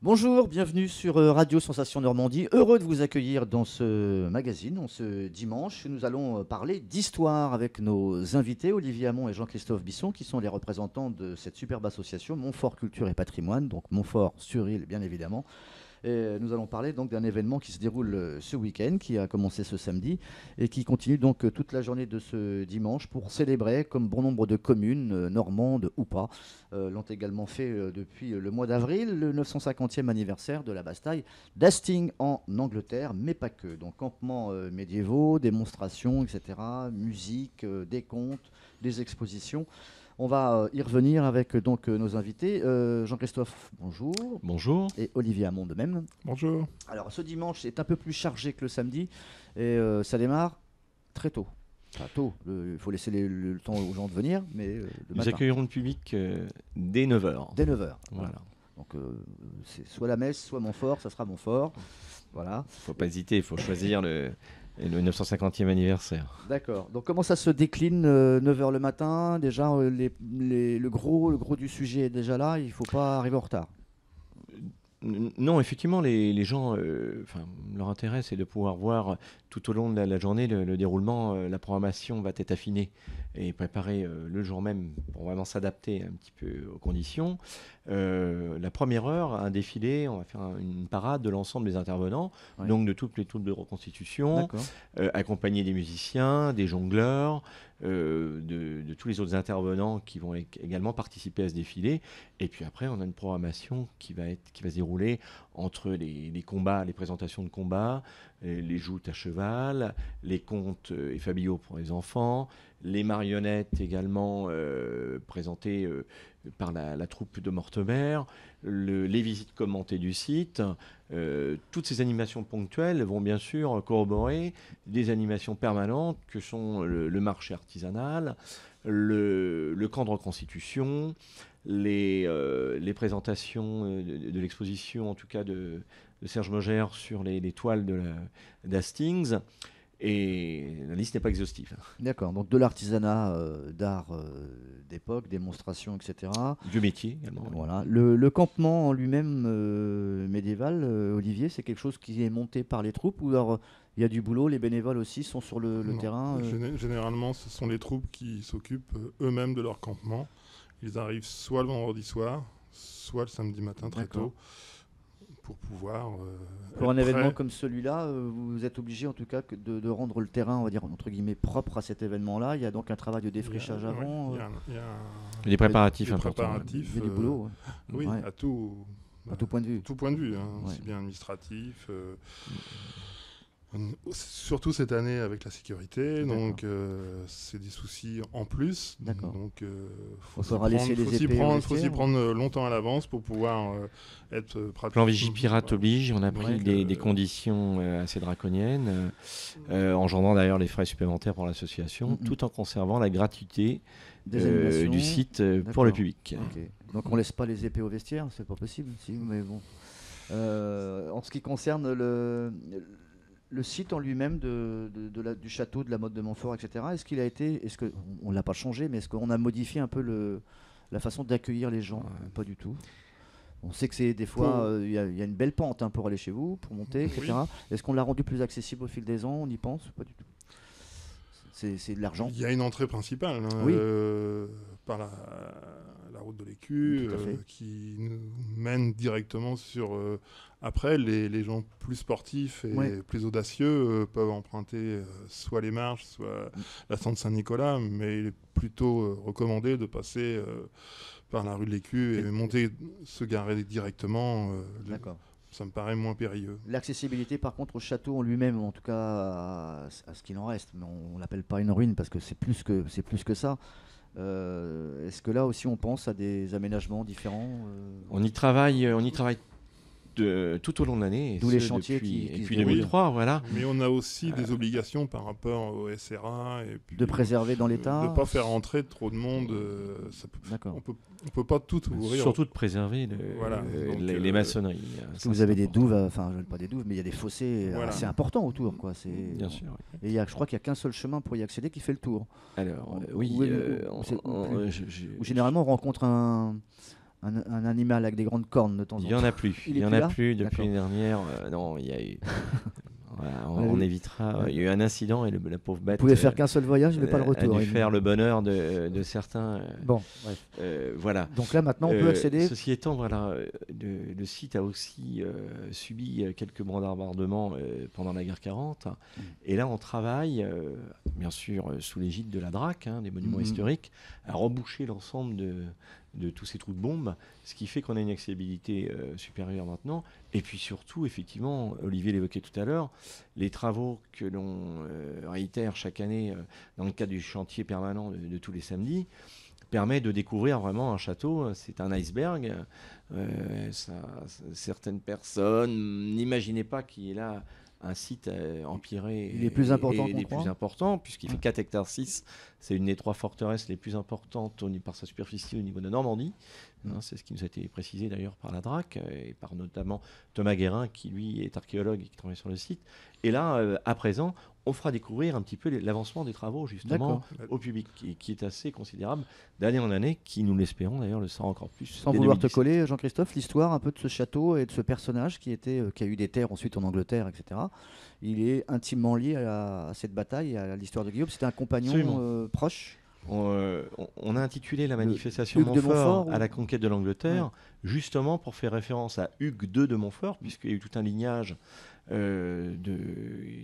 Bonjour, bienvenue sur Radio Sensation Normandie. Heureux de vous accueillir dans ce magazine. Ce dimanche, nous allons parler d'histoire avec nos invités, Olivier Hamon et Jean-Christophe Bisson, qui sont les représentants de cette superbe association Montfort Culture et Patrimoine, donc Montfort sur Île, bien évidemment. Et nous allons parler donc d'un événement qui se déroule ce week-end, qui a commencé ce samedi et qui continue donc toute la journée de ce dimanche pour célébrer, comme bon nombre de communes, normandes ou pas, l'ont également fait depuis le mois d'avril, le 950e anniversaire de la bataille d'Hastings en Angleterre, mais pas que. Donc campements médiévaux, démonstrations, etc., musique, des contes, des expositions. On va y revenir avec nos invités. Jean-Christophe, bonjour. Bonjour. Et Olivier Hamon de même. Bonjour. Alors ce dimanche est un peu plus chargé que le samedi et ça démarre très tôt. Enfin, tôt, il faut laisser le temps aux gens de venir, mais le Nous matin. accueillerons le public dès 9h. Dès 9h. Voilà. Donc c'est soit la messe, soit Montfort, ça sera Montfort. Voilà. Il ne faut pas hésiter, il faut choisir le 950e anniversaire. D'accord. Donc comment ça se décline 9h le matin? Déjà, le gros du sujet est déjà là, il ne faut pas arriver en retard. Non, effectivement, les gens, leur intérêt, c'est de pouvoir voir tout au long de la journée le déroulement. La programmation va être affinée et préparée le jour même pour vraiment s'adapter un petit peu aux conditions. La première heure, un défilé, on va faire une parade de l'ensemble des intervenants, Ouais. donc de toutes les troupes de reconstitution, accompagnés des musiciens, des jongleurs, de tous les autres intervenants qui vont également participer à ce défilé. Et puis après, on a une programmation qui va se dérouler entre les combats, les présentations de combats, les joutes à cheval, les contes et fabliaux pour les enfants, les marionnettes également présentées par la troupe de Mortemer, les visites commentées du site. Toutes ces animations ponctuelles vont bien sûr corroborer des animations permanentes que sont le marché artisanal, le camp de reconstitution, les présentations de l'exposition, en tout cas de Serge Mogère sur les toiles d'Hastings. Et la liste n'est pas exhaustive. D'accord, donc de l'artisanat d'art d'époque, démonstration, etc. Du métier également. Voilà. Le campement en lui-même médiéval, Olivier, c'est quelque chose qui est monté par les troupes ou alors il y a du boulot, les bénévoles aussi sont sur le Non. terrain Généralement, ce sont les troupes qui s'occupent eux-mêmes de leur campement. Ils arrivent soit le vendredi soir, soit le samedi matin très D'accord. tôt, pour pouvoir Pour un être événement prêts. comme celui-là, vous êtes obligé en tout cas de rendre le terrain, on va dire, entre guillemets, propre à cet événement-là. Il y a donc un travail de défrichage Il y a- avant. ouais, il y a Des préparatifs des importants. préparatifs, Il y a du boulot, ouais. oui, Ouais. à tout point de vue. point de vue, hein, Ouais. aussi bien administratif. Surtout cette année avec la sécurité, D'accord. donc c'est des soucis en plus. D'accord. Donc Il faudra laisser les épées au faut s'y vestiaire. prendre longtemps à l'avance pour pouvoir être pratique. Plan Vigipirate oblige, on a pris Ouais. des conditions assez draconiennes, engendrant d'ailleurs les frais supplémentaires pour l'association, tout en conservant la gratuité Des animations. du site D'accord. pour le public. Ok. Donc on laisse pas les épées au vestiaire, c'est pas possible, si, mais bon. En ce qui concerne le site en lui-même du château, de la motte de Montfort, etc., est-ce qu'on l'a pas changé, mais est-ce qu'on a modifié un peu la façon d'accueillir les gens? Pas du tout. On sait que c'est des fois, il y a une belle pente pour aller chez vous, pour monter, etc. Oui. Est-ce qu'on l'a rendu plus accessible au fil des ans? On y pense? Pas du tout. C'est de l'argent. Il y a une entrée principale hein, Oui. par la route de l'Écu Tout à fait. qui nous mène directement sur... après, les gens plus sportifs et Ouais. plus audacieux peuvent emprunter soit les marches, soit la Sante Saint-Nicolas, mais il est plutôt recommandé de passer par la rue de l'Écu et monter, se garer directement. D'accord. Ça me paraît moins périlleux. L'accessibilité, par contre, au château en lui-même, en tout cas à ce qu'il en reste, mais on l'appelle pas une ruine parce que c'est plus que ça. Est-ce que là aussi on pense à des aménagements différents On y travaille tout au long de l'année. Et D'où les ce, chantiers depuis, qui se depuis déroulent. 2003, voilà. Mais on a aussi des obligations par rapport au SRA. Et puis de préserver dans l'état? de ne pas faire entrer trop de monde. D'accord. On peut pas tout ouvrir. Surtout de préserver Voilà. Donc, les maçonneries. Parce que Ça, vous c'est avez des important. douves, enfin pas des douves, mais il y a des fossés Voilà. assez importants autour, quoi. Bien sûr. Oui. Et je crois qu'il n'y a qu'un seul chemin pour y accéder qui fait le tour. Alors, Ou- oui. ou- ou- c'est- ou- on- Ou généralement on rencontre un un animal avec des grandes cornes de temps en temps. Il n'y en a plus. Il n'y en a plus depuis l'année dernière. Non, il y a eu. Voilà, on évitera. Il y a eu un incident et la pauvre bête. Vous pouvez faire qu'un seul voyage, mais pas le retour. A dû faire le bonheur de certains. Bon, bref. Voilà. Donc là, maintenant, on peut accéder. Ceci étant, voilà, le site a aussi subi quelques bombardements pendant la guerre 40. Et là, on travaille, bien sûr, sous l'égide de la DRAC, des monuments historiques, à reboucher l'ensemble de tous ces trous de bombes, ce qui fait qu'on a une accessibilité supérieure maintenant. Et puis surtout, effectivement, Olivier l'évoquait tout à l'heure, les travaux que l'on réitère chaque année dans le cadre du chantier permanent de tous les samedis permet de découvrir vraiment un château. C'est un iceberg. Certaines personnes n'imaginaient pas qu'il y ait là un site empiré. Il est plus important et plus important, puisqu'il fait 4 hectares 6. C'est une des 3 forteresses les plus importantes par sa superficie au niveau de Normandie. C'est ce qui nous a été précisé d'ailleurs par la DRAC et par notamment Thomas Guérin, qui lui est archéologue et qui travaille sur le site. Et là, à présent, on fera découvrir un petit peu l'avancement des travaux justement au public, qui est assez considérable d'année en année, qui, nous l'espérons d'ailleurs, le sera encore plus. Sans vouloir te coller, Jean-Christophe, l'histoire un peu de ce château et de ce personnage qui a eu des terres ensuite en Angleterre, etc. Il est intimement lié à cette bataille et à l'histoire de Guillaume. C'était un compagnon proche. On a intitulé la manifestation de Montfort à la conquête de l'Angleterre, justement pour faire référence à Hugues II de Montfort, puisqu'il y a eu tout un lignage. Il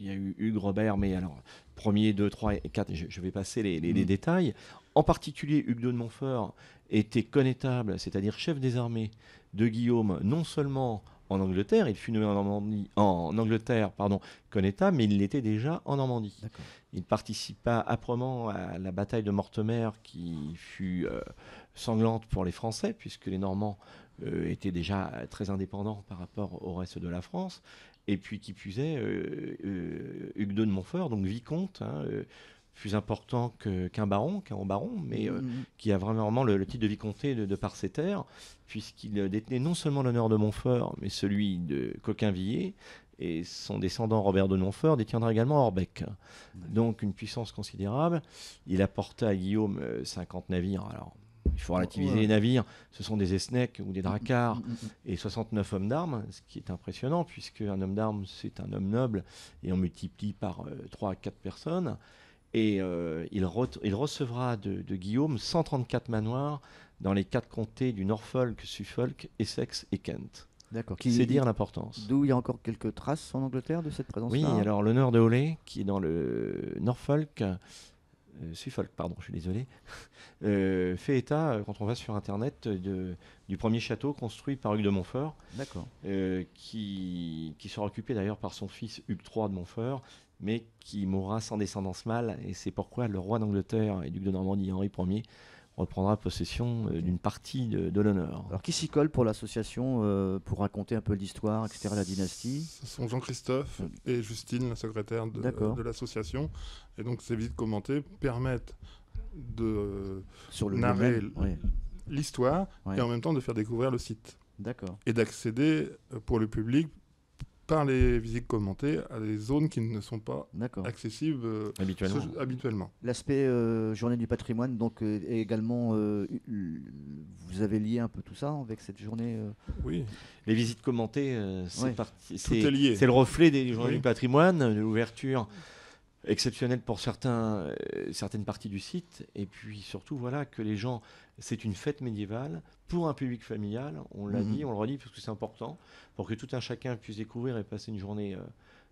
y a eu Hugues Robert, mais alors, 1er, 2, 3 et 4, je vais passer les détails. En particulier, Hugues II de Montfort était connétable, c'est-à-dire chef des armées de Guillaume, non seulement en Angleterre, il fut nommé en Angleterre, connétable, mais il l'était déjà en Normandie. Il participa âprement à la bataille de Mortemer, qui fut sanglante pour les Français, puisque les Normands étaient déjà très indépendants par rapport au reste de la France. Et puis, qui plus est, Hugues II de Montfort, donc vicomte, plus important qu'un baron, mais qui a vraiment le titre de vicomté de par ses terres, puisqu'il détenait non seulement l'honneur de Montfort, mais celui de Coquinvillers, et son descendant Robert de Montfort détiendra également Orbec. Donc une puissance considérable. Il apporta à Guillaume 50 navires. Alors, il faut relativiser les navires, ce sont des esnecks ou des dracars, et 69 hommes d'armes, ce qui est impressionnant, puisque un homme d'armes, c'est un homme noble, et on multiplie par 3 à 4 personnes. Et il recevra de Guillaume 134 manoirs dans les 4 comtés du Norfolk, Suffolk, Essex et Kent. D'accord. C'est dire l'importance. D'où il y a encore quelques traces en Angleterre de cette présence-là. Oui, alors l'honneur de Hawley, qui est dans le Norfolk, Suffolk, pardon, je suis désolé, fait état, quand on va sur Internet, du premier château construit par Hugues de Montfort, qui sera occupé d'ailleurs par son fils Hugues III de Montfort, mais qui mourra sans descendance mâle, et c'est pourquoi le roi d'Angleterre et duc de Normandie Henri Ier reprendra possession d'une partie de l'honneur. Alors qui s'y colle pour l'association, pour raconter un peu l'histoire, etc., la dynastie? Ce sont Jean-Christophe et Justine, la secrétaire de l'association. Et donc ces visites commentées permettent de narrer l'histoire et en même temps de faire découvrir le site. D'accord. Et d'accéder pour le public par les visites commentées à des zones qui ne sont pas accessibles habituellement. L'aspect journée du patrimoine, donc est également, vous avez lié un peu tout ça avec cette journée Oui. Les visites commentées, c'est le reflet des journées du patrimoine, de l'ouverture exceptionnelle pour certaines parties du site, et puis surtout voilà que les gens, c'est une fête médiévale pour un public familial, on l'a dit, on le redit parce que c'est important, pour que tout un chacun puisse découvrir et passer une journée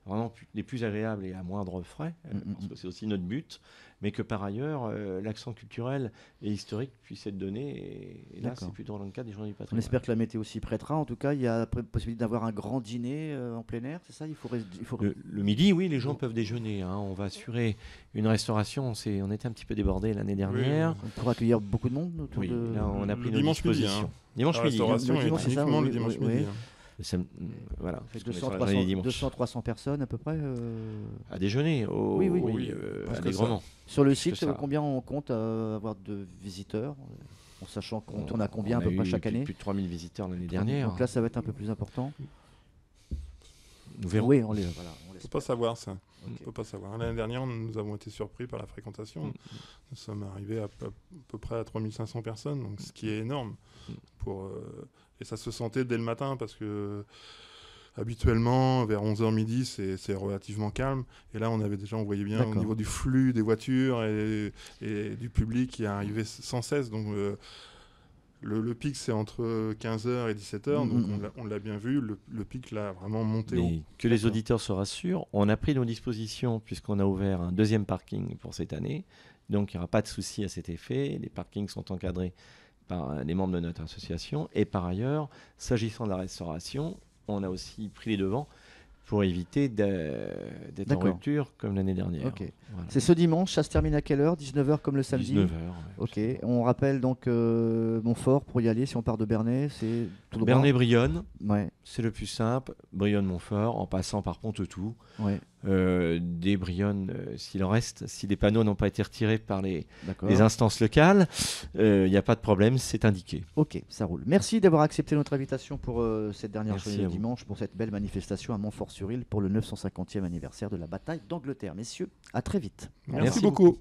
vraiment des plus agréables et à moindre frais, parce que c'est aussi notre but, mais que par ailleurs l'accent culturel et historique puisse être donné, et là c'est plutôt dans le cadre des journées du patrimoine. On espère que la météo s'y prêtera. En tout cas, il y a possibilité d'avoir un grand dîner en plein air, c'est ça? Le midi, oui, les gens peuvent déjeuner, on va assurer une restauration, on était un petit peu débordé l'année dernière. On pourra accueillir beaucoup de monde autour de... Là on a pris nos dimanche dispositions. Dimanche midi. La restauration est uniquement le dimanche midi. Voilà, 200-300 personnes à peu près à déjeuner, allègrement. Sur le site, combien on compte avoir de visiteurs, en sachant qu'on tourne à combien à peu près chaque année? Plus de 3000 visiteurs l'année dernière. Donc là, ça va être un peu plus important. Nous verrons. Oui, on les ne peut pas savoir ça. On ne peut pas savoir. L'année dernière, nous avons été surpris par la fréquentation. Nous sommes arrivés à peu près à 3500 personnes, donc ce qui est énorme. Et ça se sentait dès le matin parce que habituellement, vers 11h midi, c'est relativement calme. Et là, on voyait bien au niveau du flux des voitures et du public qui arrivait sans cesse. Donc, le pic, c'est entre 15h et 17h. Donc, on l'a bien vu. Le pic, là, a vraiment monté haut. Que les auditeurs se rassurent, on a pris nos dispositions puisqu'on a ouvert un deuxième parking pour cette année. Donc, il n'y aura pas de souci à cet effet. Les parkings sont encadrés par les membres de notre association. Et par ailleurs, s'agissant de la restauration, on a aussi pris les devants pour éviter d'être en rupture comme l'année dernière. Okay. Voilà. C'est ce dimanche, ça se termine à quelle heure? 19h comme le samedi? 19h. Ok, on rappelle donc Montfort pour y aller si on part de Bernay, c'est tout droit. Bernay-Brionne, ouais. C'est le plus simple. Brionne-Montfort, en passant par Pontetou. Ouais. Des Brionne, s'il en reste, si les panneaux n'ont pas été retirés par les instances locales, il n'y a pas de problème, c'est indiqué. Ok, ça roule. Merci d'avoir accepté notre invitation pour cette dernière journée de dimanche, pour cette belle manifestation à Montfort-sur-Île pour le 950e anniversaire de la bataille d'Angleterre. Messieurs, à très vite. Merci beaucoup.